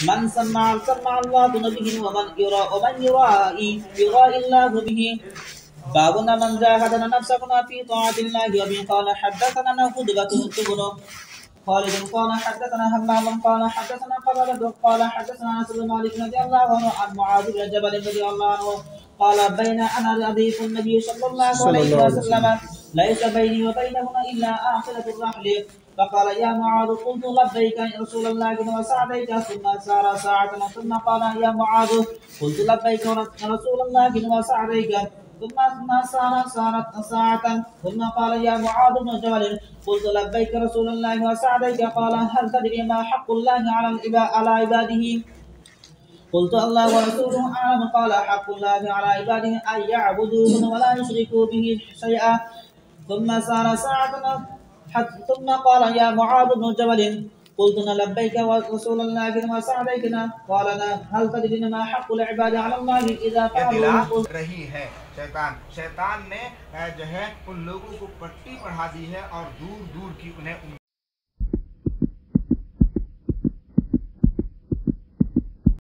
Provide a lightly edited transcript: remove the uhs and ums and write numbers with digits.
من سمع الله به ومن يرائي الله به. بابنا من جاهد نفسنا في طاعة الله وبه. قال حدثنا هدبة بن خالد قال حدثنا همام قال حدثنا قتادة قال حدثنا انس بن مالك رضي الله عنه عن معاذ بن جبل رضي الله عنه قال بين انا رديف النبي صلى الله عليه وسلم ليس بيني وبينهما الا آخرة الرحل. فقال يا معاذ قلت لبيك يا رسول الله وسعديك. ثم سار ساعة ثم قال يا معاذ قلت لبيك يا رسول الله وسعديك. ثم سارت ساعة ثم قال يا معاذ بن جبل قلت لبيك رسول الله وسعديك. قال هل تدري ما حق الله على عباده؟ قلت الله ورسوله أعلم. قال حق الله على عباده أن يعبدوه ولا يشركوا به شيئا. ثم سار ساعة ثم قال يا معاذ بن جبل قلت لبيك ورسول الله وسعديك. قال هل تدري ما حق العباد على الله إذا فعلوا रही है शैतान ने जो है उन लोगों को पट्टी पढ़ा दी है और दूर दूर की उन्हें